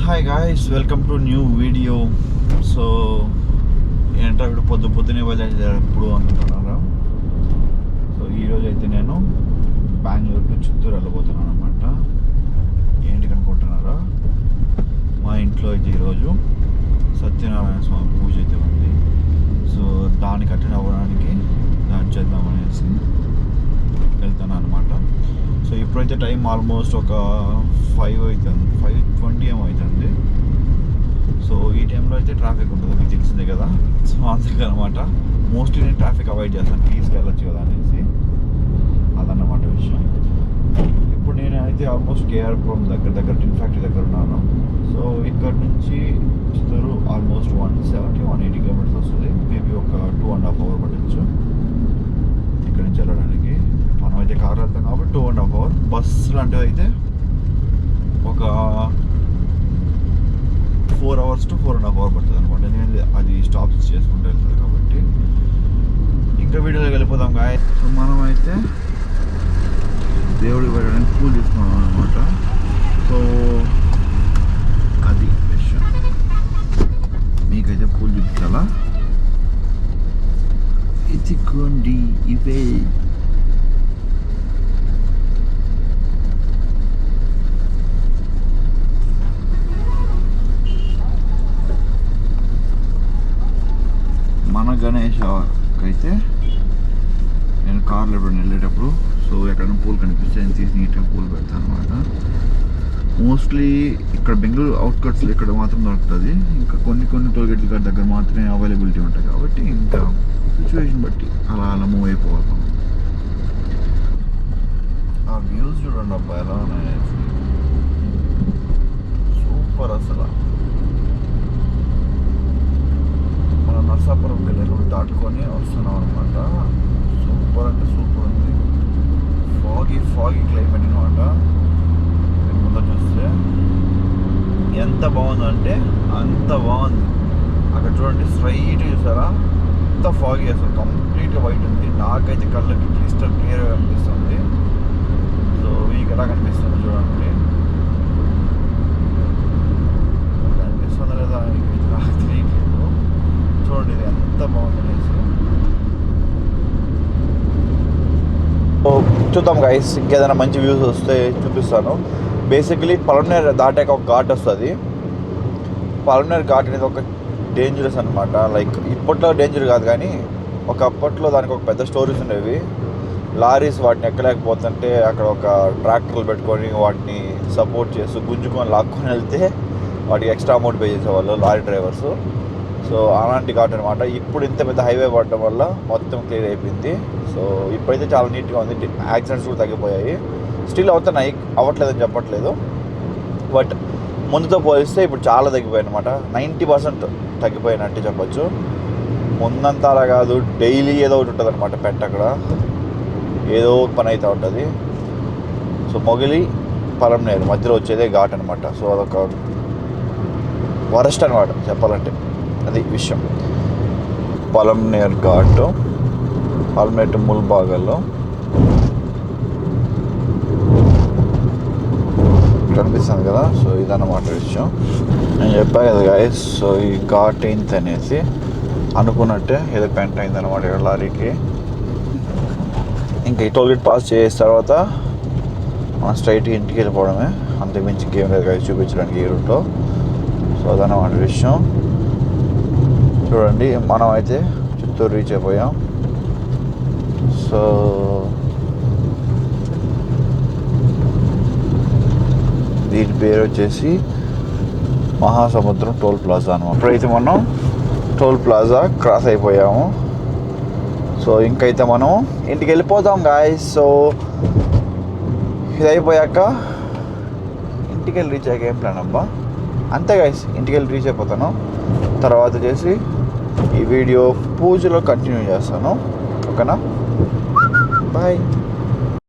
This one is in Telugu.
Hi guys, welcome to new video. So ఏంటో ఇప్పుడు పొద్దునే బయలుదేరారు ఎప్పుడు అనుకుంటున్నారా. సో ఈరోజు అయితే నేను బెంగళూరు టు చిత్తూరు వెళ్ళబోతున్నాను అనమాట. ఏంటి అనుకుంటున్నారా, మా ఇంట్లో అయితే ఈరోజు సత్యనారాయణ స్వామి పూజ అయితే ఉంది. సో దానికి అటెండ్ అవ్వడానికి దాన్ని చేద్దామనేసి వెళ్తాను అనమాట. సో ఇప్పుడైతే టైం ఆల్మోస్ట్ ఒక 5 అవుతుంది, 5:20 ఏమో అవుతుంది. సో ఈ టైంలో అయితే ట్రాఫిక్ ఉంటుంది, మీకు తెలిసిందే కదా. సో అందుకే అనమాట మోస్ట్లీ నేను ట్రాఫిక్ అవాయిడ్ చేస్తాను, పీస్కి వెళ్ళొచ్చు కదా అనేసి. అదన్నమాట విషయం. ఇప్పుడు నేను అయితే ఆల్మోస్ట్ కేఆర్పురం దగ్గర టిన్ ఫ్యాక్టరీ దగ్గర ఉన్నాను. సో ఇక్కడ నుంచి చిత్తూరు ఆల్మోస్ట్ 170-180 కిలోమీటర్స్ వస్తుంది. మేబీ ఒక 2.5 hours పట్టచ్చు ఇక్కడ నుంచి వెళ్ళడానికి. మనం అయితే కార్ వెళ్తాం కాబట్టి 2.5 hours. బస్సు లాంటివి అయితే ఒక 4 hours to 4.5 hours పడుతుంది అనమాట. ఎందుకంటే అది స్టాప్స్ చేసుకుంటూ వెళ్తుంది కాబట్టి. ఇంకా వీడియోలోకి వెళ్ళిపోతాం గాయ. సో మనం అయితే దేవుడికి వెళ్ళడానికి పూలు తీసుకున్నాం అనమాట. సో అది విషయం, మీకైతే పూలు చూపించాలా. ఇదిగోండి ఇవే. మన గణేష్కి నేను కార్లో ఎప్పుడు వెళ్ళేటప్పుడు సో ఎక్కడైనా పూలు కనిపిస్తే నేను తీసి నీట్గా పూలు పెడతాను అనమాట. మోస్ట్లీ ఇక్కడ బెంగళూరు అవుట్కట్స్లో ఇక్కడ మాత్రం దొరుకుతుంది. ఇంకా కొన్ని టోల్గేట్ల కాడ దగ్గర మాత్రమే అవైలబిలిటీ ఉంటాయి కాబట్టి ఇంకా సిచ్యువేషన్ బట్టి అలా మూవ్ అయిపోవాలి. ఆ వ్యూస్ చూడండి అబ్బా ఎలా ఉన్నాయి, సూపర్ అసలు. మనం నర్సాపురం వెళ్ళి దాటుకొని వస్తున్నాం అనమాట. సూపర్ అంటే సూపర్ ఉంది. ఫాగీ క్లైమేట్ అనమాట. ముందు చూస్తే ఎంత బాగుందంటే అంత బాగుంది. అక్కడ చూడండి స్ట్రైట్ చూసారా, అంత ఫాగీ అసలు కంప్లీట్గా వైట్ ఉంది. నాకైతే కళ్ళకి క్లియర్గా కనిపిస్తుంది. సో మీకు ఎలా కనిపిస్తుంది చూడండి, కనిపిస్తుందా లేదా నాకు తెలియట్లేదు. చూడండి ఇది ఎంత బాగుంది అనేసి. చూద్దాం గైస్, ఇంకేదైనా మంచి వ్యూస్ వస్తే చూపిస్తాను. బేసికలీ పలమనేర్ దాటాక ఒక ఘాట్ వస్తుంది. పలమనేర్ ఘాట్ అనేది ఒక డేంజరస్ అనమాట. లైక్ ఇప్పట్లో డేంజర్ కాదు కానీ ఒకప్పట్లో దానికి ఒక పెద్ద స్టోరీస్ ఉండేవి. లారీస్ వాటిని ఎక్కలేకపోతుంటే అక్కడ ఒక ట్రాక్టర్లు పెట్టుకొని వాటిని సపోర్ట్ చేస్తూ గుంజుకొని లాక్కొని వెళ్తే వాటికి ఎక్స్ట్రా అమౌంట్ పే చేసేవాళ్ళు లారీ డ్రైవర్స్. సో అలాంటి ఘాట్ అనమాట. ఇప్పుడు ఇంత పెద్ద హైవే పడడం వల్ల మొత్తం క్లియర్ అయిపోయింది. సో ఇప్పుడైతే చాలా నీట్గా ఉంది. యాక్సిడెంట్స్ కూడా తగ్గిపోయాయి. స్టిల్ అవుతున్నాయి, అవ్వట్లేదని చెప్పట్లేదు, బట్ ముందుతో పోలిస్తే ఇప్పుడు చాలా తగ్గిపోయాయి అనమాట. 90% తగ్గిపోయినట్టు చెప్పచ్చు. ముందంతా అలా కాదు, డైలీ ఏదో ఒకటి ఉంటుంది అనమాట పెట్ట, అక్కడ ఏదో పని అయితే ఉంటుంది. సో మొగిలి పలమనేరు మధ్యలో వచ్చేదే ఘాట్ అనమాట. సో అదొక వరస్ట్ అనమాట చెప్పాలంటే, అది విషయం. పలమనేర్ ఘాట్, పలమనేర్ ముల్బాగల్లో కనిపిస్తుంది కదా. సో ఇదన్నమాట విషయం. నేను చెప్పాను కదా గాయస్. సో ఈ ఘాట్ అయింది అనేసి అనుకున్నట్టే ఏదో పెంట అయింది అనమాట ఇక్కడ లారీకి. ఇంకా ఈ టోల్గేట్ పాస్ చేసిన తర్వాత మనం స్ట్రైట్గా ఇంటికి వెళ్ళిపోవడమే, అంతకుమించి ఇంకేం లేదు గాయస్ చూపించడానికి ఈ రూట్లో. సో అదన్నమాట విషయం. చూడండి మనం అయితే చిత్తూరు రీచ్ అయిపోయాం. సో దీని పేరు వచ్చేసి మహాసముద్రం టోల్ ప్లాజా అనమాట. ఇప్పుడైతే మనం టోల్ ప్లాజా క్రాస్ అయిపోయాము. సో ఇంకైతే మనం ఇంటికి వెళ్ళిపోతాం గాయస్. సో ఇది అయిపోయాక ఇంటికి వెళ్ళి రీచ్ అయ్యాక ఏం ప్లాన్ అబ్బా, అంతే గాయస్. ఇంటికి వెళ్ళి రీచ్ అయిపోతాను. తర్వాత చేసి ఈ వీడియో పూజలో కంటిన్యూ చేస్తాను. ఓకేనా, బాయ్.